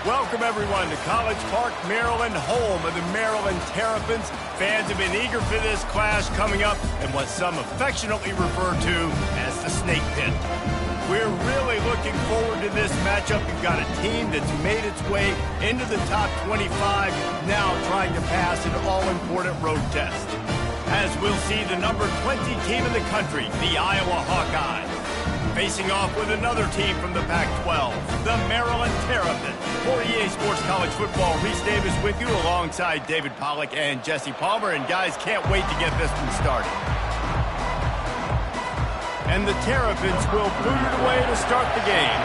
Welcome, everyone, to College Park, Maryland, home of the Maryland Terrapins. Fans have been eager for this clash coming up in what some affectionately refer to as the Snake Pit. We're really looking forward to this matchup. You've got a team that's made its way into the top 25, now trying to pass an all-important road test. As we'll see the number 20 team in the country, the Iowa Hawkeyes, facing off with another team from the Pac-12, the Maryland Terrapins. For EA Sports College Football, Reese Davis with you alongside David Pollack and Jesse Palmer. And guys, can't wait to get this one started. And the Terrapins will boot it away to start the game.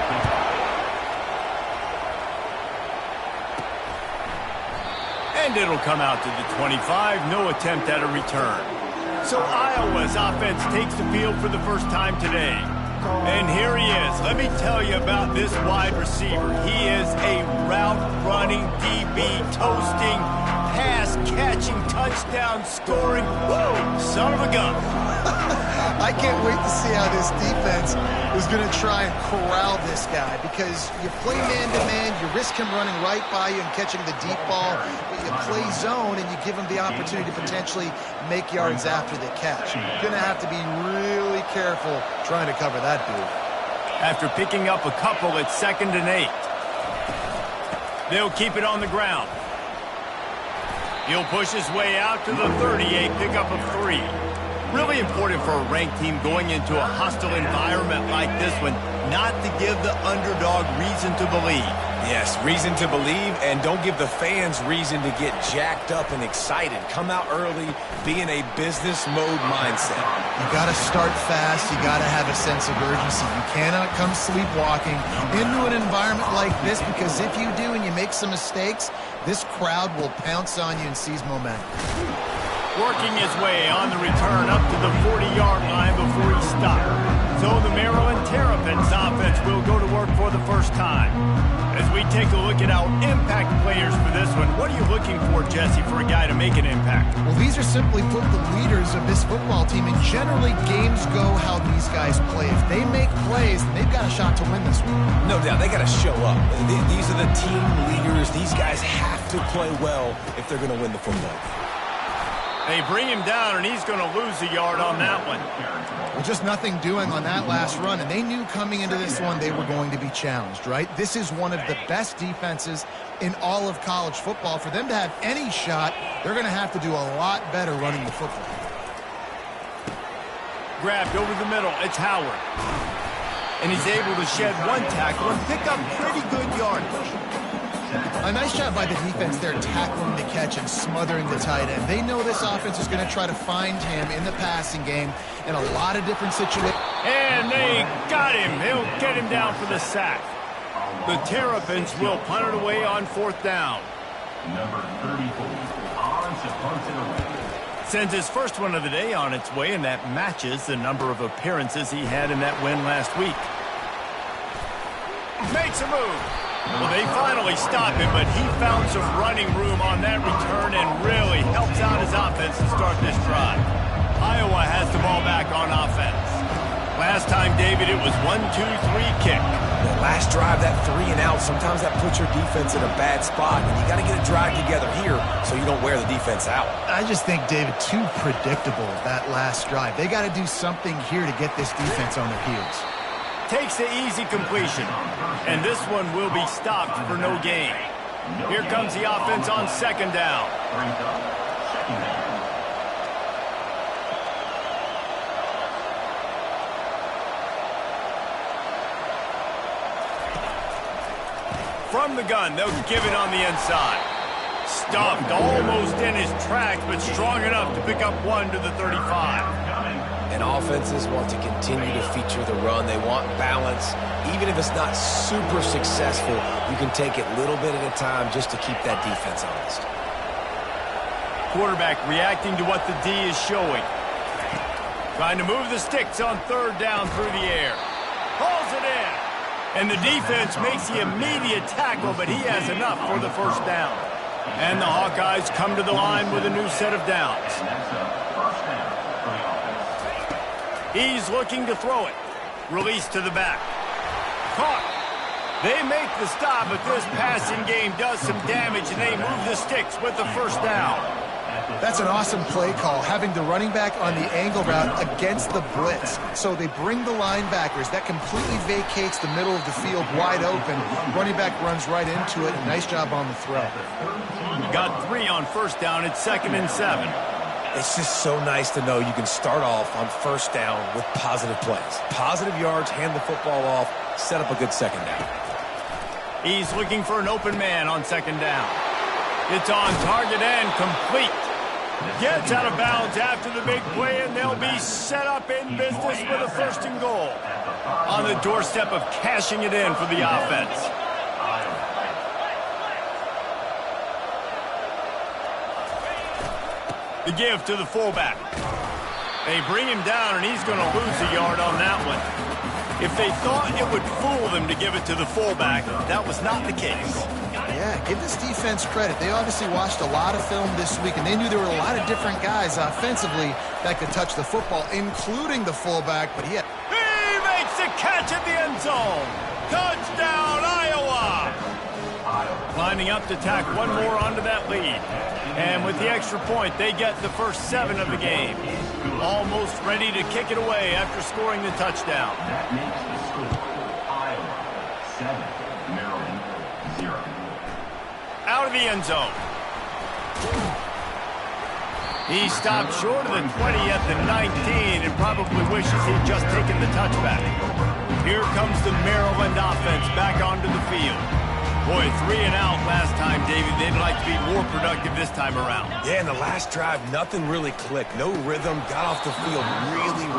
And it'll come out to the 25, no attempt at a return. So Iowa's offense takes the field for the first time today. And here he is. Let me tell you about this wide receiver. He is a route-running, DB, toasting, pass-catching, touchdown-scoring, whoa, son of a gun. I can't wait to see how this defense is going to try and corral this guy, because you play man-to-man, you risk him running right by you and catching the deep ball, but you play zone and you give him the opportunity to potentially make yards after the catch. You're going to have to be really careful trying to cover that dude. After picking up a couple, it's 2nd and 8. They'll keep it on the ground. He'll push his way out to the 38, pickup of 3. Really important for a ranked team going into a hostile environment like this one, not to give the underdog reason to believe. Yes, reason to believe, and don't give the fans reason to get jacked up and excited. Come out early, be in a business mode mindset. You got to start fast. You got to have a sense of urgency. You cannot come sleepwalking into an environment like this, because if you do and you make some mistakes, this crowd will pounce on you and seize momentum. Working his way on the return up to the 40-yard line before he stopped. So the Maryland Terrapins offense will go to work for the first time. As we take a look at our impact players for this one, what are you looking for, Jesse, for a guy to make an impact? Well, these are simply put the leaders of this football team, and generally games go how these guys play. If they make plays, they've got a shot to win this one. No doubt, they got to show up. These are the team leaders. These guys have to play well if they're going to win the football game. They bring him down, and he's going to lose a yard on that one. Well, just nothing doing on that last run, and they knew coming into this one they were going to be challenged, right? This is one of the best defenses in all of college football. For them to have any shot, they're going to have to do a lot better running the football. Grabbed over the middle, it's Howard. And he's able to shed one tackle and pick up pretty good yardage. A nice job by the defense there, tackling the catch and smothering the tight end. They know this offense is going to try to find him in the passing game in a lot of different situations. And they got him. They'll get him down for the sack. The Terrapins will punt it away on 4th down. Number 34, Arns punts it away. Sends his first one of the day on its way, and that matches the number of appearances he had in that win last week. Makes a move. Well, they finally stop him, but he found some running room on that return and really helps out his offense to start this drive. Iowa has the ball back on offense. Last time, David, it was 1-2-3 kick. The last drive, that 3 and out, sometimes that puts your defense in a bad spot, and you got to get a drive together here so you don't wear the defense out. I just think, David, too predictable, that last drive. They got to do something here to get this defense on their heels. Takes the easy completion, and this one will be stopped for no gain. Here comes the offense on 2nd down. From the gun, they'll give it on the inside. Stuffed almost in his tracks, but strong enough to pick up 1 to the 35. And offenses want to continue to feature the run. They want balance. Even if it's not super successful, you can take it little bit at a time just to keep that defense honest. Quarterback reacting to what the D is showing. Trying to move the sticks on 3rd down through the air. Hauls it in. And the defense makes the immediate tackle, but he has enough for the 1st down. And the Hawkeyes come to the line with a new set of downs. He's looking to throw it. Release to the back. Caught. They make the stop, but this passing game does some damage, and they move the sticks with the first down. That's an awesome play call, having the running back on the angle route against the blitz. So they bring the linebackers. That completely vacates the middle of the field wide open. Running back runs right into it. Nice job on the throw. Got 3 on first down. It's 2nd and 7. It's just so nice to know you can start off on first down with positive plays. Positive yards, hand the football off, set up a good second down. He's looking for an open man on 2nd down. It's on target and complete. Gets out of bounds after the big play, and they'll be set up in business with a 1st and goal. On the doorstep of cashing it in for the offense. The give to the fullback. They bring him down, and he's going to lose a yard on that one. If they thought it would fool them to give it to the fullback, that was not the case. Yeah, give this defense credit. They obviously watched a lot of film this week, and they knew there were a lot of different guys offensively that could touch the football, including the fullback, but he makes the catch at the end zone. Touchdown, Iowa! Lining up to tack one more onto that lead. And with the extra point, they get the first 7 of the game. Almost ready to kick it away after scoring the touchdown. That makes the score Iowa 7, Maryland 0. Out of the end zone. He stopped short of the 20 at the 19 and probably wishes he'd just taken the touchback. Here comes the Maryland offense back onto the field. Boy, 3 and out last time, David. They'd like to be more productive this time around. Yeah, in the last drive, nothing really clicked. No rhythm, got off the field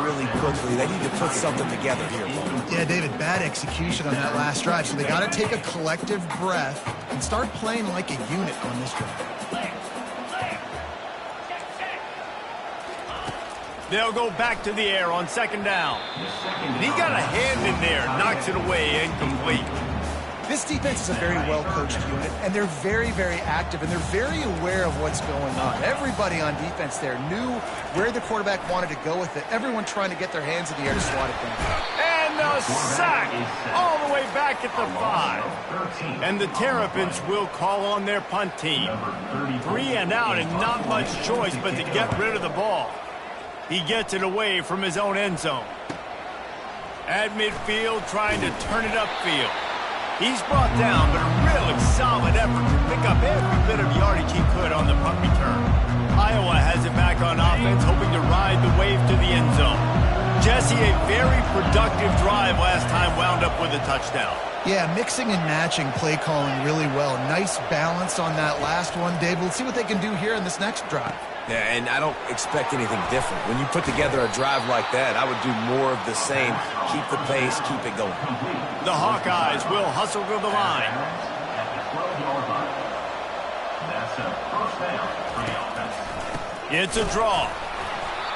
really quickly. They need to put something together here. Yeah, David, bad execution on that last drive. So they got to take a collective breath and start playing like a unit on this drive. They'll go back to the air on 2nd down. He got a hand in there, knocks it away, incomplete. This defense is a very well-coached unit, and they're very active, and they're very aware of what's going on. Everybody on defense there knew where the quarterback wanted to go with it. Everyone trying to get their hands in the air to swat it down. And a sack all the way back at the 5. And the Terrapins will call on their punt team. 3 and out and not much choice but to get rid of the ball. He gets it away from his own end zone. At midfield, trying to turn it upfield. He's brought down, but a really solid effort to pick up every bit of yardage he could on the punt return. Iowa has it back on offense, hoping to ride the wave to the end zone. Jesse, a very productive drive last time, wound up with a touchdown. Yeah, mixing and matching play calling really well. Nice balance on that last one, Dave. We'll see what they can do here in this next drive. Yeah, and I don't expect anything different. When you put together a drive like that, I would do more of the same. Keep the pace, keep it going. The Hawkeyes will hustle to the line. That's a first down for the offense. It's a draw.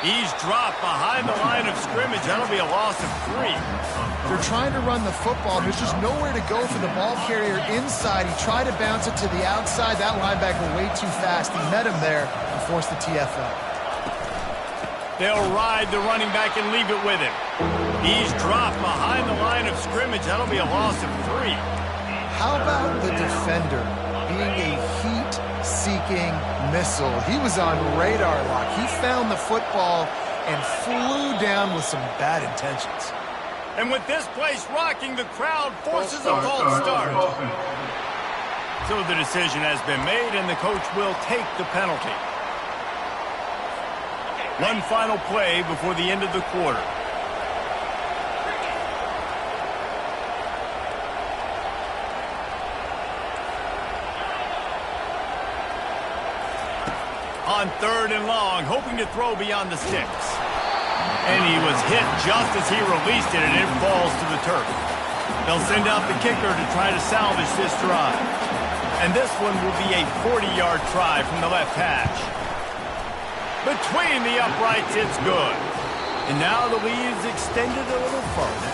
He's dropped behind the line of scrimmage. That'll be a loss of 3. They're trying to run the football. There's just nowhere to go for the ball carrier inside. He tried to bounce it to the outside. That linebacker way too fast. He met him there and forced the TFL. They'll ride the running back and leave it with him. He's dropped behind the line of scrimmage. That'll be a loss of 3. How about the defender being a heat-seeking missile? He was on radar lock. He found the football and flew down with some bad intentions. And with this place rocking, the crowd forces a false start. So the decision has been made, and the coach will take the penalty. One final play before the end of the quarter. On 3rd and long, hoping to throw beyond the sticks. And he was hit just as he released it, and it falls to the turf. They'll send out the kicker to try to salvage this drive. And this one will be a 40-yard try from the left hash. Between the uprights, it's good. And now the lead is extended a little further.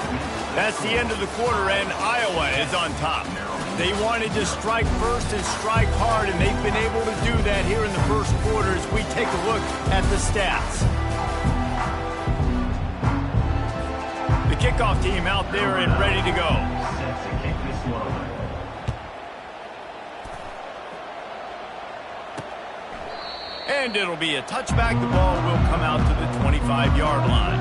That's the end of the quarter, and Iowa is on top. They wanted to strike first and strike hard, and they've been able to do that here in the first quarter as we take a look at the stats. The kickoff team out there and ready to go. Set to kick this one away. And it'll be a touchback. The ball will come out to the 25-yard line.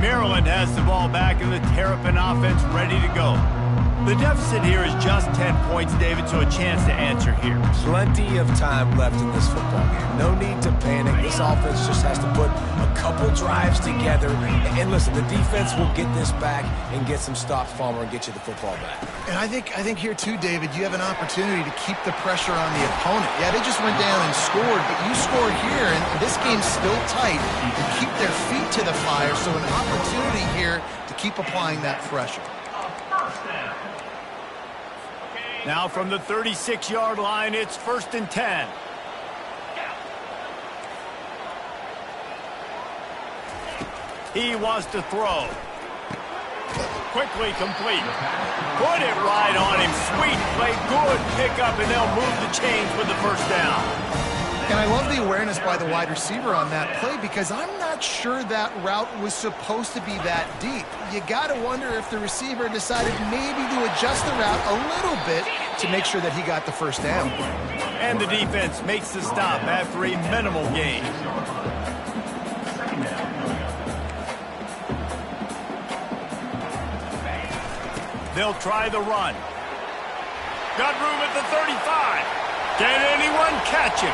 Maryland has the ball back and the Terrapin offense ready to go. The deficit here is just 10 points, David, so a chance to answer here. Plenty of time left in this football game. No need to panic. This offense just has to put a couple drives together. And listen, the defense will get this back and get some stops, Palmer, and get you the football back. And I think here, too, David, you have an opportunity to keep the pressure on the opponent. Yeah, they just went down and scored, but you scored here, and this game's still tight. You keep their feet to the fire, so an opportunity here to keep applying that pressure. Now from the 36-yard line, it's 1st and 10. He wants to throw. quickly complete. Put it right on him. Sweet play, good pickup, and they'll move the chains with the first down. And I love the awareness by the wide receiver on that play because I'm not sure that route was supposed to be that deep. You got to wonder if the receiver decided maybe to adjust the route a little bit to make sure that he got the first down. And the defense makes the stop after a minimal gain. They'll try the run. Got room at the 35. Can anyone catch him?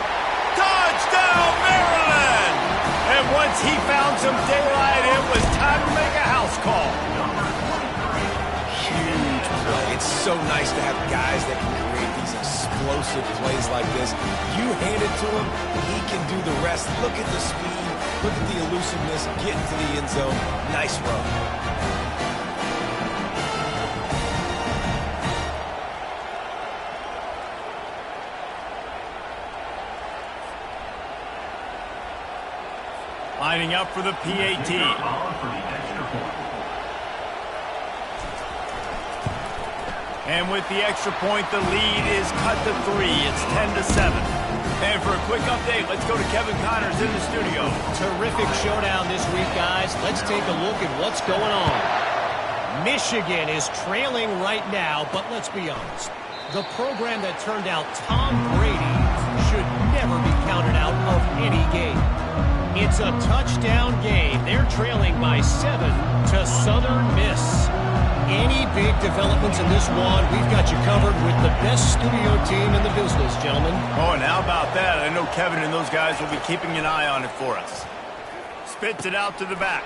Touchdown, Maryland! And once he found some daylight, it was time to make a house call. Huge play. It's so nice to have guys that can create these explosive plays like this. You hand it to him, he can do the rest. Look at the speed. Look at the elusiveness. Get into the end zone. Nice run. Lining up for the PAT. And with the extra point, the lead is cut to 3. It's 10-7. And for a quick update, let's go to Kevin Connors in the studio. Terrific showdown this week, guys. Let's take a look at what's going on. Michigan is trailing right now, but let's be honest. The program that turned out Tom Brady should never be counted out of any game. It's a touchdown game. They're trailing by 7 to Southern Miss. Any big developments in this one, we've got you covered with the best studio team in the business, gentlemen. Oh, and how about that? I know Kevin and those guys will be keeping an eye on it for us. Spits it out to the back.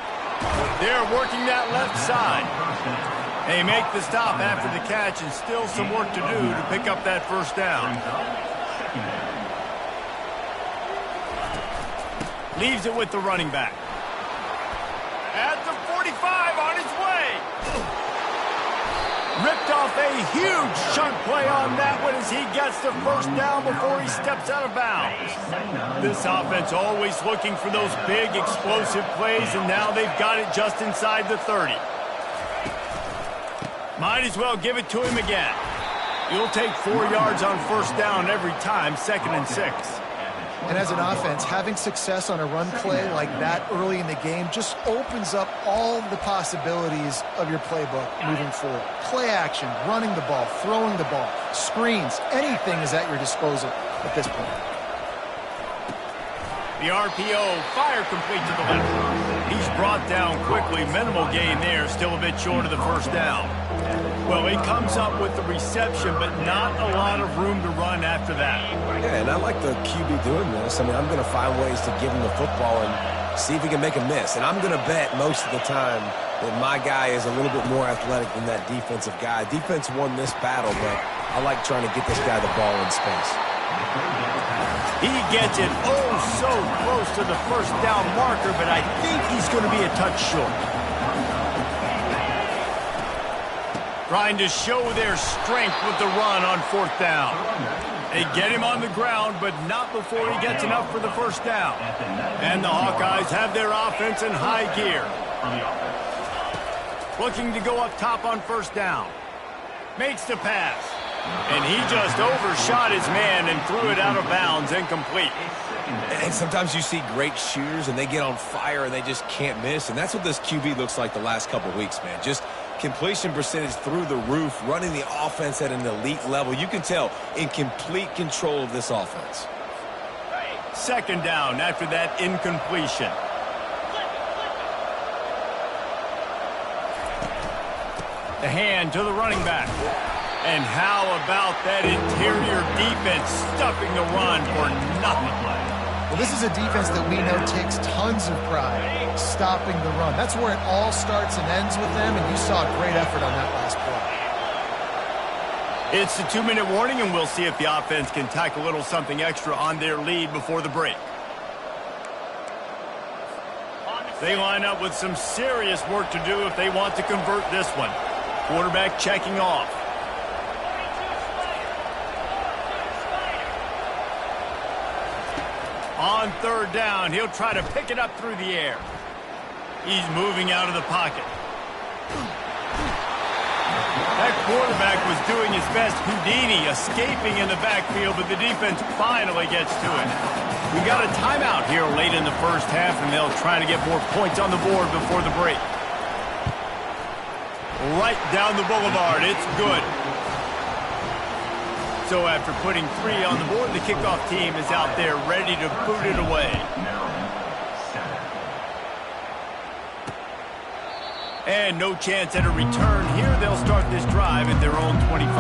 They're working that left side. They make the stop after the catch, and still some work to do to pick up that first down. Leaves it with the running back. At the 45, on his way. Ripped off a huge chunk play on that one as he gets the first down before he steps out of bounds. This offense always looking for those big, explosive plays, and now they've got it just inside the 30. Might as well give it to him again. You'll take 4 yards on first down every time, 2nd and 6. And as an offense, having success on a run play like that early in the game just opens up all the possibilities of your playbook moving forward. Play action, running the ball, throwing the ball, screens, anything is at your disposal at this point. The RPO, fire complete to the left. He's brought down quickly. Minimal gain there, still a bit short of the first down. Well, he comes up with the reception, but not a lot of room to run after that. Yeah, and I like the QB doing this. I mean, I'm going to find ways to give him the football and see if he can make a miss. And I'm going to bet most of the time that my guy is a little bit more athletic than that defensive guy. Defense won this battle, but I like trying to get this guy the ball in space. He gets it so close to the first down marker, but I think he's going to be a touch short. Trying to show their strength with the run on 4th down. They get him on the ground, but not before he gets enough for the first down. And the Hawkeyes have their offense in high gear. Looking to go up top on first down. Makes the pass. And he just overshot his man and threw it out of bounds, incomplete. And sometimes you see great shooters, and they get on fire, and they just can't miss. And that's what this QB looks like the last couple weeks, man. Just completion percentage through the roof, running the offense at an elite level. You can tell in complete control of this offense. 2nd down after that incompletion. The hand to the running back. And how about that interior defense stuffing the run for nothing? Well, this is a defense that we know takes tons of pride stopping the run. That's where it all starts and ends with them, and you saw a great effort on that last play. It's the 2-minute warning, and we'll see if the offense can tack a little something extra on their lead before the break. They line up with some serious work to do if they want to convert this one. Quarterback checking off. On 3rd down, he'll try to pick it up through the air. He's moving out of the pocket. That quarterback was doing his best Houdini, escaping in the backfield, but the defense finally gets to it. We got a timeout here late in the first half, and they'll try to get more points on the board before the break. Right down the boulevard. It's good. So after putting 3 on the board, the kickoff team is out there ready to boot it away. And no chance at a return here. They'll start this drive at their own 25.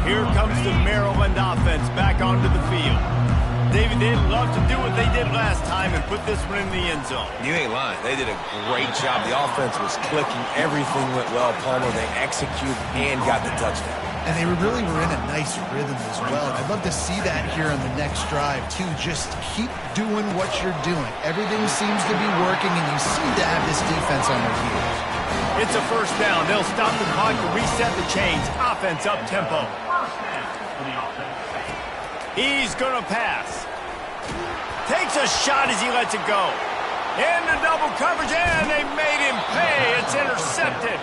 Here comes the Maryland offense back onto the field. David, they'd love to do what they did last time and put this one in the end zone. You ain't lying. They did a great job. The offense was clicking. Everything went well, Palmer. They executed and got the touchdown. And they really were in a nice rhythm as well. I'd love to see that here on the next drive, too. Just keep doing what you're doing. Everything seems to be working, and you seem to have this defense on their heels. It's a first down. They'll stop the clock to reset the chains. Offense up tempo. He's going to pass. Takes a shot as he lets it go. Into double coverage, and they made him pay. It's intercepted.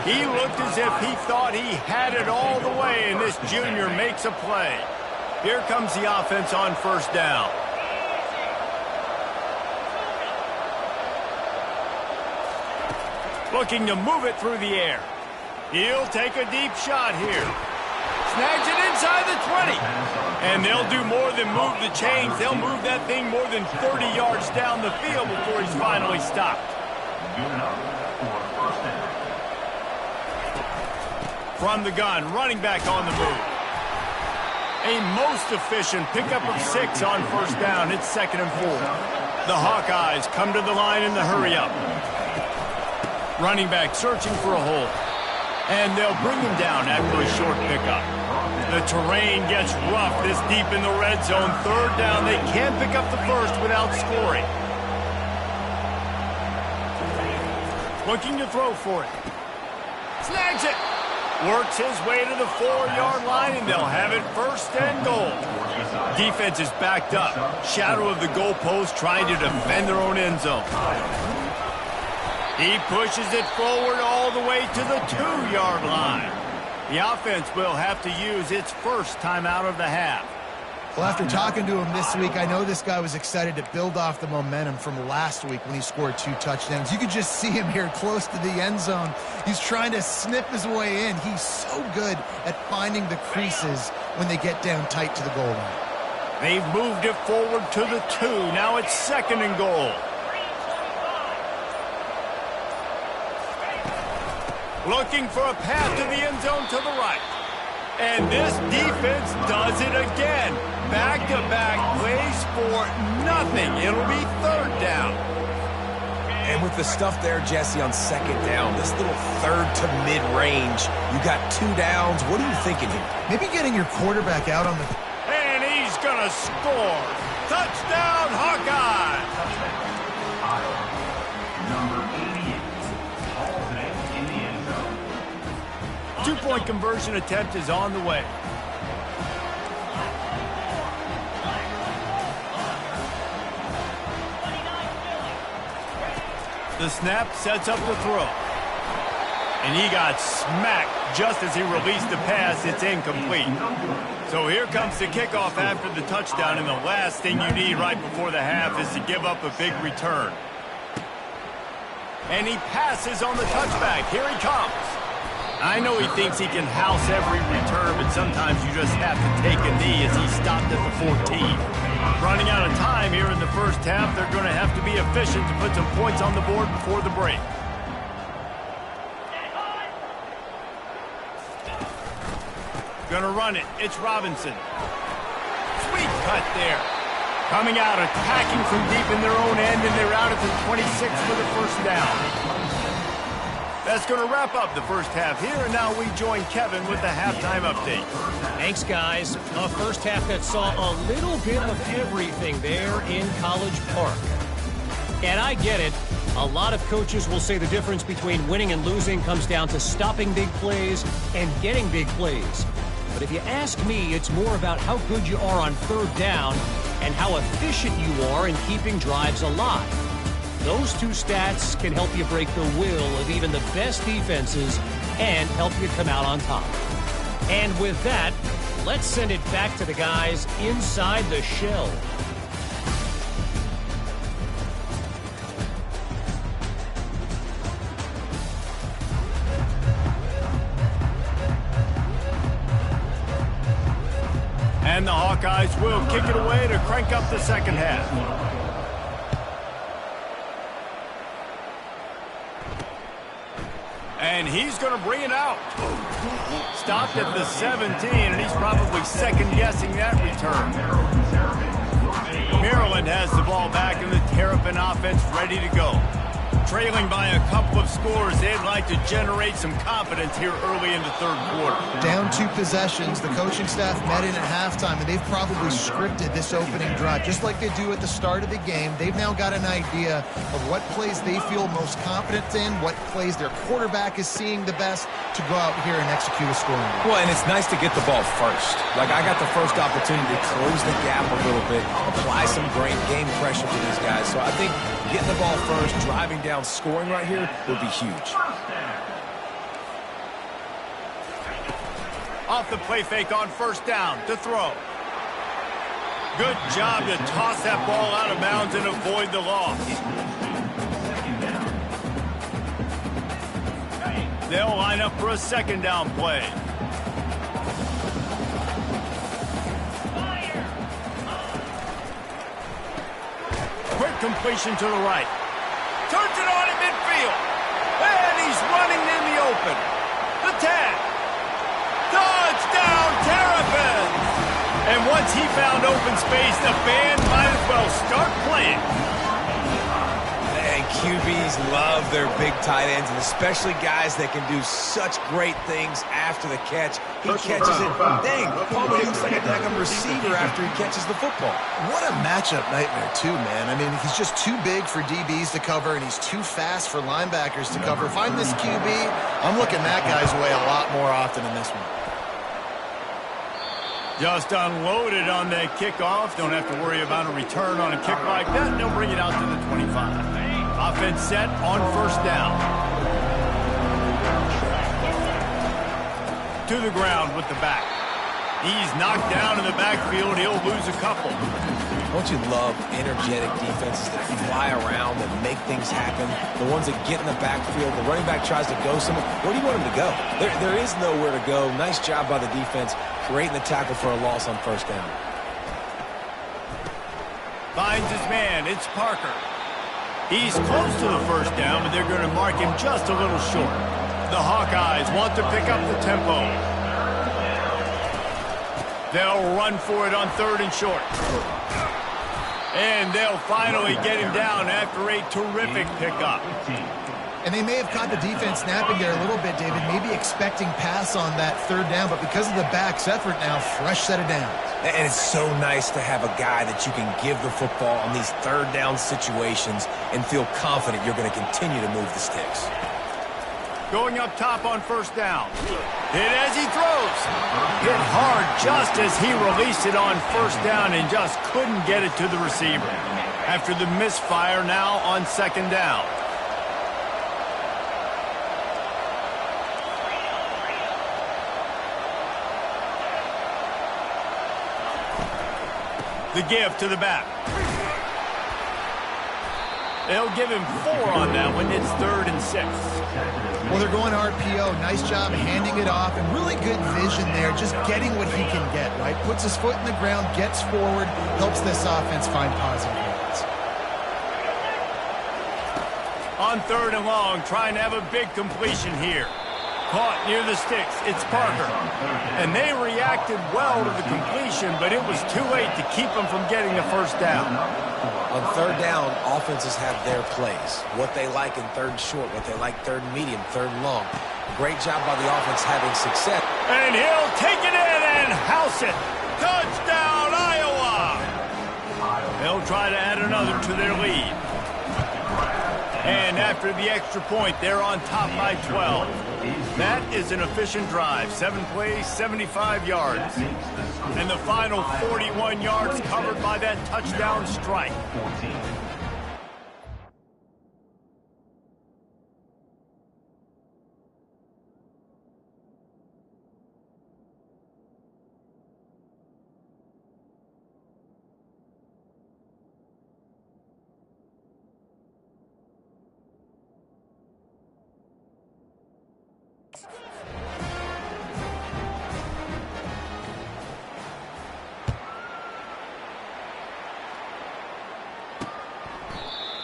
He looked as if he thought he had it all the way, and this junior makes a play. Here comes the offense on first down. Looking to move it through the air. He'll take a deep shot here. Snags it inside the 20. And they'll do more than move the chains. They'll move that thing more than 30 yards down the field before he's finally stopped. From the gun, running back on the move. A most efficient pickup of 6 on first down. It's 2nd and 4. The Hawkeyes come to the line in the hurry-up. Running back searching for a hole. And they'll bring him down after a short pickup. The terrain gets rough this deep in the red zone. 3rd down. They can't pick up the first without scoring. Looking to throw for it. Snags it. Works his way to the 4-yard line, and they'll have it 1st and goal. Defense is backed up. Shadow of the goalpost trying to defend their own end zone. He pushes it forward all the way to the 2-yard line. The offense will have to use its first timeout of the half. Well, after talking to him this week, I know this guy was excited to build off the momentum from last week when he scored 2 touchdowns. You could just see him here close to the end zone. He's trying to snip his way in. He's so good at finding the creases when they get down tight to the goal line. They've moved it forward to the 2. Now it's 2nd and goal. Looking for a pass to the end zone to the right. And this defense does it again. Back-to-back plays for nothing. It'll be 3rd down. And with the stuff there, Jesse, on 2nd down, this little 3rd to mid-range, you got 2 downs. What are you thinking here? Maybe getting your quarterback out on the... And he's going to score. Touchdown, Hawkeyes! Number 88, Halsey in the end zone. 2-point conversion attempt is on the way. The snap sets up the throw. And he got smacked just as he released the pass. It's incomplete. So here comes the kickoff after the touchdown, and the last thing you need right before the half is to give up a big return. And he passes on the touchback. Here he comes. I know he thinks he can house every return, but sometimes you just have to take a knee as he stopped at the 14. Running out of time here in the first half, they're going to have to be efficient to put some points on the board before the break. Going to run it. It's Robinson. Sweet cut there. Coming out, attacking from deep in their own end, and they're out at the 26 for the first down. That's going to wrap up the first half here, and now we join Kevin with the halftime update. Thanks, guys. A first half that saw a little bit of everything there in College Park. And I get it. A lot of coaches will say the difference between winning and losing comes down to stopping big plays and getting big plays. But if you ask me, it's more about how good you are on 3rd down and how efficient you are in keeping drives alive. Those 2 stats can help you break the will of even the best defenses and help you come out on top. And with that, let's send it back to the guys inside the shell. And the Hawkeyes will kick it away to crank up the second half. And he's going to bring it out. Stopped at the 17, and he's probably second-guessing that return. Maryland has the ball back, and the Terrapin offense ready to go. Trailing by a couple of scores, they'd like to generate some confidence here early in the third quarter. Down 2 possessions, the coaching staff met in at halftime, and they've probably scripted this opening drive. Just like they do at the start of the game, they've now got an idea of what plays they feel most confident in, what plays their quarterback is seeing the best to go out here and execute a scoring drive. Well, and it's nice to get the ball first. Like, I got the first opportunity to close the gap a little bit, apply some great game pressure to these guys. So I think getting the ball first, driving down, scoring right here would be huge. Off the play fake on first down to throw. Good job to toss that ball out of bounds and avoid the loss. They'll line up for a second down play. Quick completion to the right. Turns it on in midfield. And he's running in the open. The tag. Touchdown, Terrapins! And once he found open space, the band might as well start playing. And QBs love their big tight ends, and especially guys that can do such great things after the catch. He catches it. Dang, Palmer looks like a daggum receiver after he catches the football. What a matchup nightmare, too, man. I mean, he's just too big for DBs to cover, and he's too fast for linebackers to cover. If I'm this QB, I'm looking that guy's way a lot more often in this one. Just unloaded on that kickoff. Don't have to worry about a return on a kick like that. They'll bring it out to the 25. Offense set on first down. To the ground with the back. He's knocked down in the backfield. He'll lose a couple. Don't you love energetic defenses that fly around and make things happen? The ones that get in the backfield, the running back tries to go somewhere. Where do you want him to go? There is nowhere to go. Nice job by the defense, creating the tackle for a loss on first down. Finds his man. It's Parker. He's close to the first down, but they're going to mark him just a little short. The Hawkeyes want to pick up the tempo. They'll run for it on third and short. And they'll finally get him down after a terrific pickup. And they may have caught the defense snapping there a little bit, David, maybe expecting pass on that third down, but because of the back's effort now, fresh set of downs. And it's so nice to have a guy that you can give the football on these third down situations and feel confident you're going to continue to move the sticks. Going up top on first down. Hit as he throws. Hit hard just as he released it on first down and just couldn't get it to the receiver. After the misfire now on second down. The give to the back. They'll give him 4 on that one. It's 3rd and 6. Well, they're going RPO. Nice job handing it off, and really good vision there, just getting what he can get, right? Puts his foot in the ground, gets forward, helps this offense find positive yards. On 3rd and long, trying to have a big completion here. Caught near the sticks. It's Parker. And they reacted well to the completion, but it was too late to keep them from getting the first down. On third down, offenses have their plays. What they like in third and short, what they like third and medium, third and long. Great job by the offense having success. And he'll take it in and house it. Touchdown, Iowa! They'll try to add another to their lead. And after the extra point, they're on top by 12. That is an efficient drive. 7 plays, 75 yards. And the final 41 yards covered by that touchdown strike.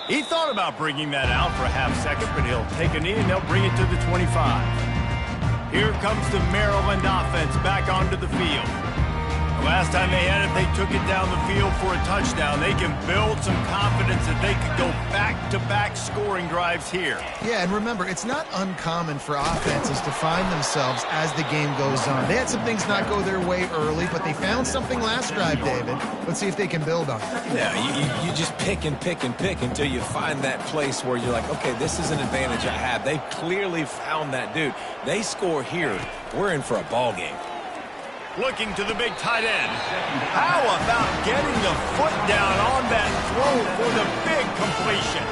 He thought about bringing that out for a half second, but he'll take a knee and they'll bring it to the 25. Here comes the Maryland offense back onto the field. The last time they had it, they took it down the field for a touchdown. They can build some confidence that they could go back-to-back scoring drives here. Yeah, and remember, it's not uncommon for offenses to find themselves as the game goes on. They had some things not go their way early, but they found something last drive, David. Let's see if they can build on it. Yeah, you just pick and pick and pick until you find that place where you're like, okay, this is an advantage I have. They clearly found that dude. They score here, we're in for a ball game. Looking to the big tight end. How about getting the foot down on that throw for the big completion?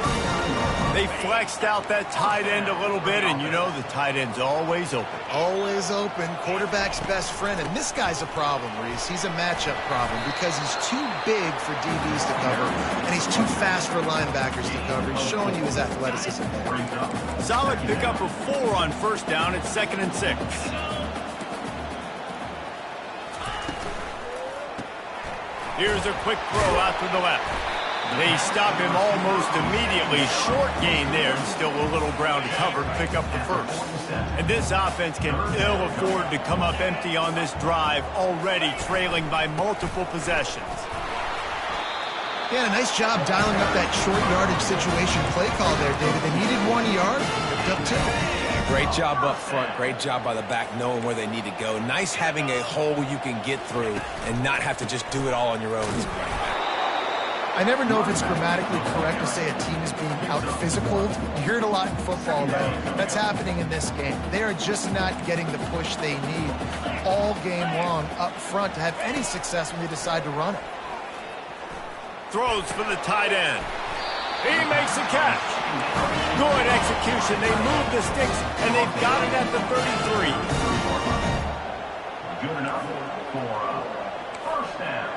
They flexed out that tight end a little bit, and you know the tight end's always open. Always open. Quarterback's best friend. And this guy's a problem, Reese. He's a matchup problem because he's too big for DBs to cover, and he's too fast for linebackers to cover. He's showing you his athleticism there. Solid pickup of 4 on first down at 2nd and 6. Here's a quick throw out to the left. They stop him almost immediately. Short gain there, and still a little ground to cover to pick up the first. And this offense can ill afford to come up empty on this drive, already trailing by multiple possessions. Yeah, a nice job dialing up that short yardage situation play call there, David. They needed 1 yard, picked up 2. Great job up front. Great job by the back knowing where they need to go. Nice having a hole you can get through and not have to just do it all on your own. I never know if it's grammatically correct to say a team is being out-physicaled. You hear it a lot in football, though. That's happening in this game. They are just not getting the push they need all game long up front to have any success when they decide to run it. Throws for the tight end. He makes the catch. Good execution. They move the sticks, and they've got it at the 33. Good enough for first down.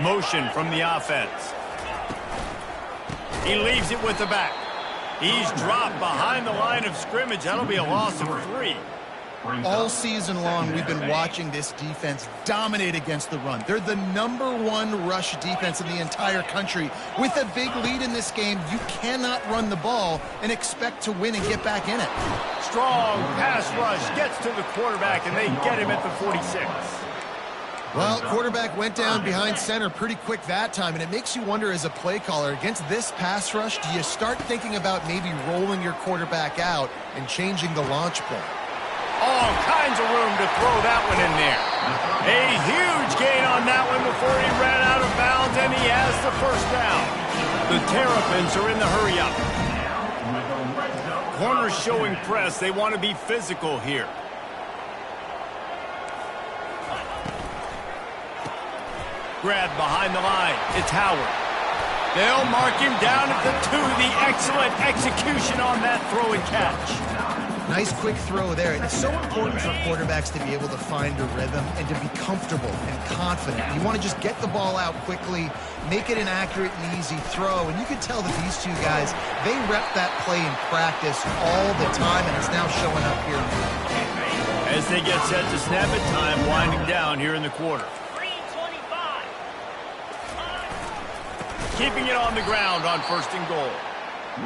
Motion from the offense. He leaves it with the back. He's dropped behind the line of scrimmage. That'll be a loss of 3. All season long, we've been watching this defense dominate against the run. They're the #1 rush defense in the entire country. With a big lead in this game, you cannot run the ball and expect to win and get back in it. Strong pass rush gets to the quarterback, and they get him at the 46. Well, quarterback went down behind center pretty quick that time, and it makes you wonder as a play caller, against this pass rush, do you start thinking about maybe rolling your quarterback out and changing the launch point? All kinds of room to throw that one in there. A huge gain on that one before he ran out of bounds, and he has the first down. The Terrapins are in the hurry-up. Corners showing press. They want to be physical here. Grab behind the line. It's Howard. They'll mark him down at the 2. The excellent execution on that throw and catch. Nice quick throw there. It's so important for quarterbacks to be able to find a rhythm and to be comfortable and confident. You want to just get the ball out quickly, make it an accurate and easy throw. And you can tell that these two guys, they rep that play in practice all the time, and it's now showing up here. As they get set to snap it, time winding down here in the quarter. Keeping it on the ground on 1st and goal.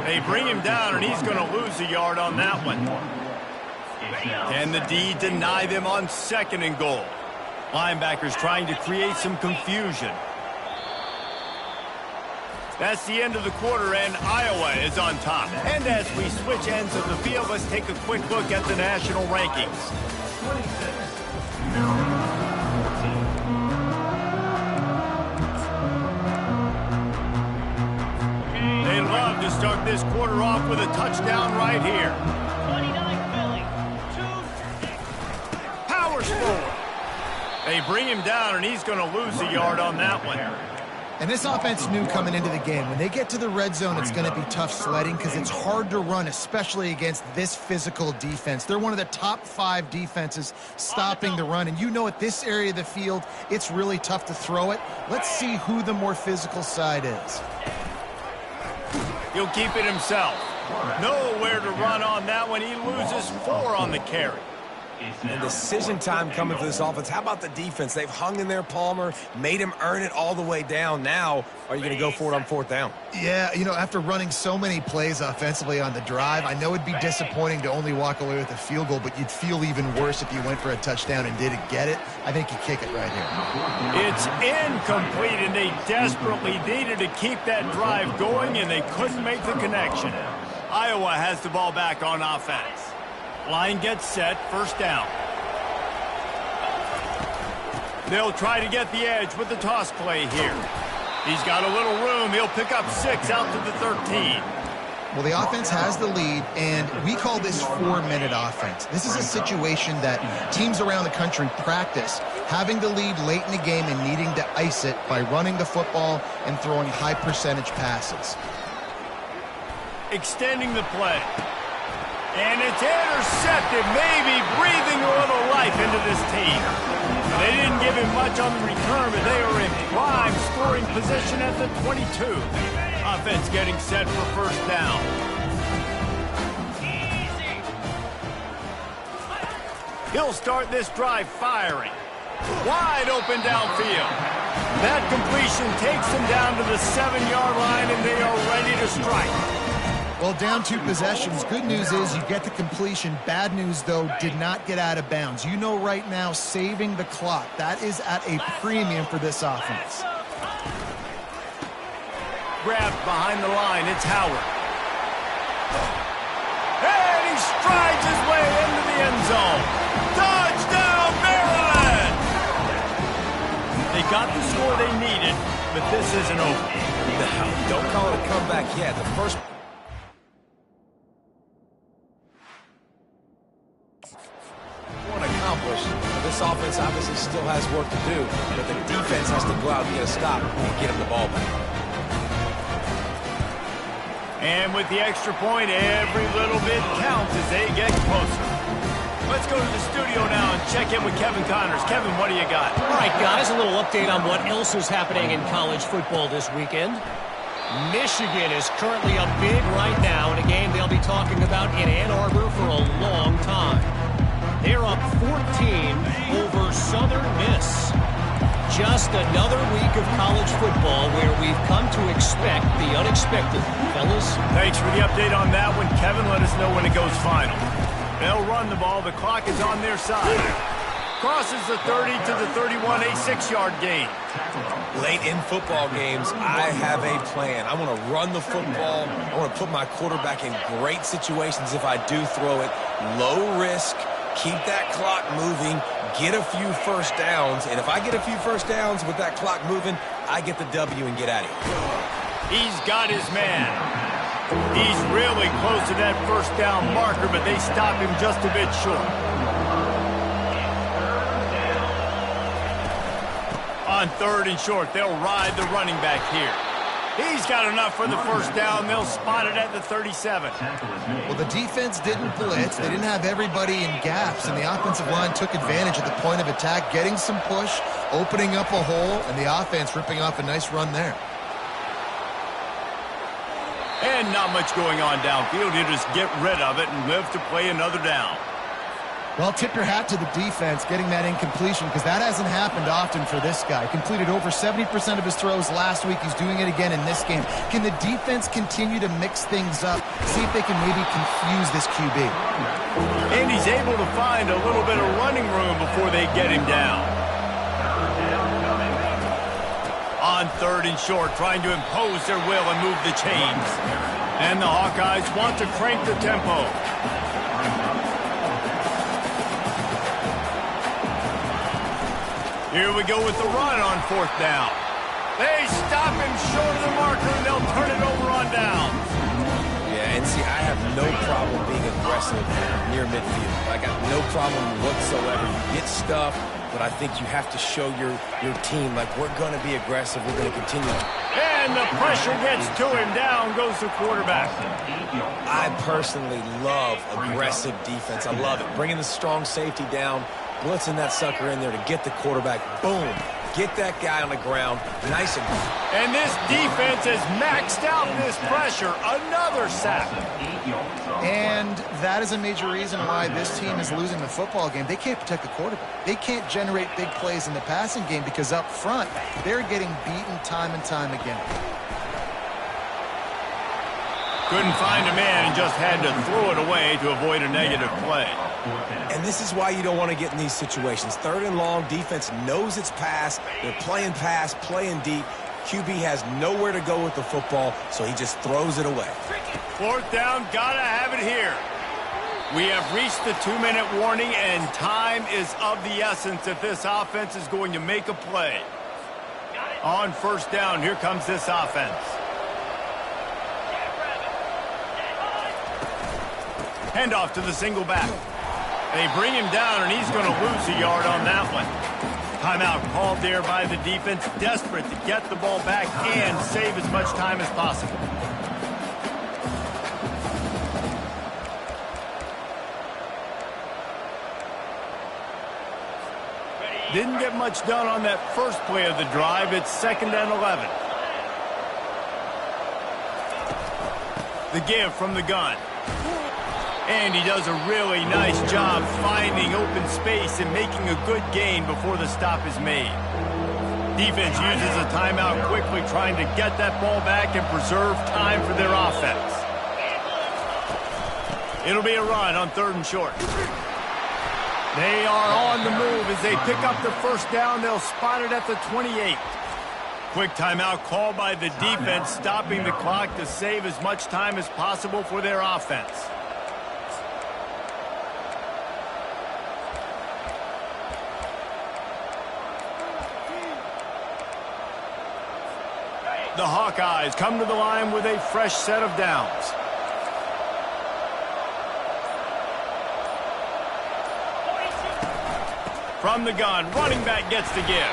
They bring him down, and he's going to lose a yard on that one. Can the D deny them on 2nd and goal? Linebackers trying to create some confusion. That's the end of the quarter, and Iowa is on top. And as we switch ends of the field, let's take a quick look at the national rankings. They love to start this quarter off with a touchdown right here. 29 Philly. Powers forward. They bring him down, and he's going to lose a yard on that one. And this offense knew coming into the game, when they get to the red zone, it's going to be tough sledding because it's hard to run, especially against this physical defense. They're one of the top 5 defenses stopping the run. And you know at this area of the field, it's really tough to throw it. Let's see who the more physical side is. He'll keep it himself. Nowhere to run on that one. He loses 4 on the carry. And decision time coming for this offense. How about the defense? They've hung in there, Palmer, made him earn it all the way down. Now, are you going to go for it on 4th down? Yeah, you know, after running so many plays offensively on the drive, I know it'd be disappointing to only walk away with a field goal, but you'd feel even worse if you went for a touchdown and didn't get it. I think you kick it right here. It's incomplete, and they desperately needed to keep that drive going, and they couldn't make the connection. Iowa has the ball back on offense. Line gets set, 1st down. They'll try to get the edge with the toss play here. He's got a little room. He'll pick up 6 out to the 13. Well, the offense has the lead, and we call this 4-minute offense. This is a situation that teams around the country practice, having the lead late in the game and needing to ice it by running the football and throwing high-percentage passes. Extending the play. And it's intercepted, maybe breathing a little life into this team. They didn't give him much on the return, but they are in prime scoring position at the 22. Offense getting set for 1st down. He'll start this drive firing. Wide open downfield. That completion takes them down to the 7-yard line, and they are ready to strike. Well, down 2 possessions. Good news is you get the completion. Bad news, though, did not get out of bounds. You know right now, saving the clock. That is at a premium for this offense. Grabbed behind the line. It's Howard. And he strides his way into the end zone. Touchdown, Maryland! They got the score they needed, but this isn't over. No, don't call it a comeback yet. The first... accomplished. This offense obviously still has work to do, but the defense has to go out and get a stop and get him the ball back. And with the extra point, every little bit counts as they get closer. Let's go to the studio now and check in with Kevin Connors. Kevin, what do you got? All right, guys, a little update on what else is happening in college football this weekend. Michigan is currently up big right now in a game they'll be talking about in Ann Arbor for a long time. They're up 14 over Southern Miss. Just another week of college football where we've come to expect the unexpected. Fellas? Thanks for the update on that one, Kevin. Let us know when it goes final. They'll run the ball. The clock is on their side. Crosses the 30 to the 31, a 6-yard gain. Late in football games, I have a plan. I want to run the football. I want to put my quarterback in great situations if I do throw it. Low risk. Keep that clock moving, get a few 1st downs, and if I get a few 1st downs with that clock moving, I get the W and get out of here. He's got his man. He's really close to that 1st down marker, but they stop him just a bit short. On 3rd and short, they'll ride the running back here. He's got enough for the 1st down. They'll spot it at the 37. Well, the defense didn't blitz. They didn't have everybody in gaps, and the offensive line took advantage at the point of attack, getting some push, opening up a hole, and the offense ripping off a nice run there. And not much going on downfield. You just get rid of it and live to play another down. Well, tip your hat to the defense getting that incompletion because that hasn't happened often for this guy. Completed over 70% of his throws last week. He's doing it again in this game. Can the defense continue to mix things up? See if they can maybe confuse this QB. And he's able to find a little bit of running room before they get him down. On 3rd and short, trying to impose their will and move the chains. And the Hawkeyes want to crank the tempo. Here we go with the run on 4th down. They stop him short of the marker, and they'll turn it over on downs. Yeah, and see, I have no problem being aggressive near midfield. I got no problem whatsoever. You get stuff, but I think you have to show your team, like, we're going to be aggressive. We're going to continue. And the pressure gets to him. Down goes the quarterback. I personally love aggressive defense. I love it. Bringing the strong safety down, blitzing that sucker in there to get the quarterback. Boom. Get that guy on the ground nice and quick. And this defense has maxed out this pressure. Another sack. And that is a major reason why this team is losing the football game. They can't protect the quarterback. They can't generate big plays in the passing game because up front, they're getting beaten time and time again. Couldn't find a man and just had to throw it away to avoid a negative play. And this is why you don't want to get in these situations. 3rd and long, defense knows it's pass. They're playing pass, playing deep. QB has nowhere to go with the football, so he just throws it away. 4th down, gotta have it here. We have reached the 2-minute warning, and time is of the essence if this offense is going to make a play. On 1st down, here comes this offense. Handoff to the single back. They bring him down, and he's going to lose a yard on that one. Timeout called there by the defense, desperate to get the ball back and save as much time as possible. Didn't get much done on that first play of the drive. It's 2nd and 11. The give from the gun. And he does a really nice job finding open space and making a good gain before the stop is made. Defense uses a timeout quickly, trying to get that ball back and preserve time for their offense. It'll be a run on 3rd and short. They are on the move as they pick up the 1st down. They'll spot it at the 28. Quick timeout called by the defense, stopping the clock to save as much time as possible for their offense. The Hawkeyes come to the line with a fresh set of downs. From the gun, running back gets the give.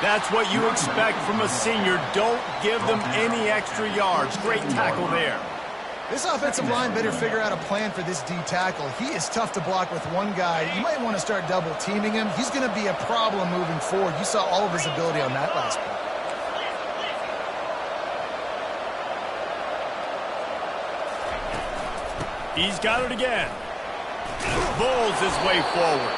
That's what you expect from a senior. Don't give them any extra yards. Great tackle there. This offensive line better figure out a plan for this D tackle. He is tough to block with one guy. You might want to start double teaming him. He's going to be a problem moving forward. You saw all of his ability on that last play. He's got it again. Bulls his way forward.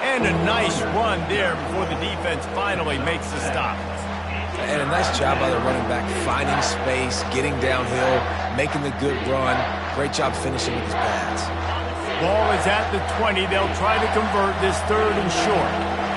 And a nice run there before the defense finally makes the stop. And a nice job by the running back, finding space, getting downhill, making the good run. Great job finishing with his pads. Ball is at the 20. They'll try to convert this 3rd and short.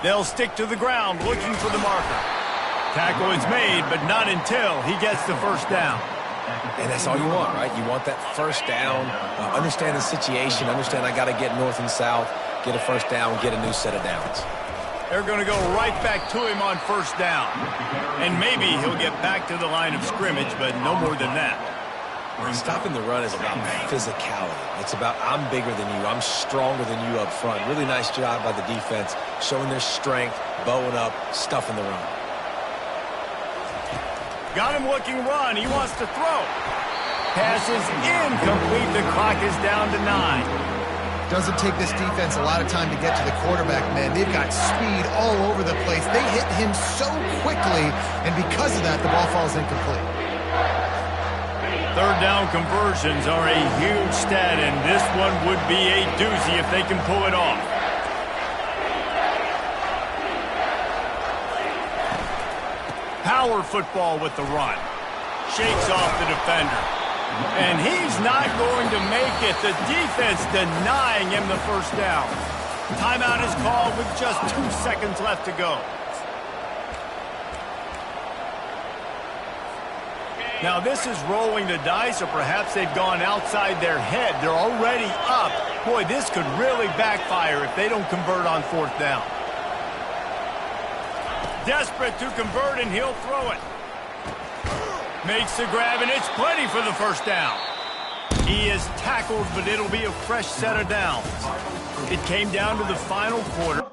They'll stick to the ground, looking for the marker. Tackle is made, but not until he gets the 1st down. And that's all you want, right? You want that 1st down, understand the situation, understand I got to get north and south, get a 1st down, get a new set of downs. They're going to go right back to him on 1st down. And maybe he'll get back to the line of scrimmage, but no more than that. Stopping the run is about physicality. It's about I'm bigger than you, I'm stronger than you up front. Really nice job by the defense, showing their strength, bowing up, stuffing the run. Got him looking run. He wants to throw. Pass is incomplete. The clock is down to 9. Doesn't take this defense a lot of time to get to the quarterback, man. They've got speed all over the place. They hit him so quickly, and because of that, the ball falls incomplete. 3rd down conversions are a huge stat, and this one would be a doozy if they can pull it off. Power football with the run. Shakes off the defender. And he's not going to make it. The defense denying him the 1st down. Timeout is called with just 2 seconds left to go. Now this is rolling the dice, or perhaps they've gone outside their head. They're already up. Boy, this could really backfire if they don't convert on 4th down. Desperate to convert, and he'll throw it. Makes the grab, and it's plenty for the 1st down. He is tackled, but it'll be a fresh set of downs. It came down to the final quarter.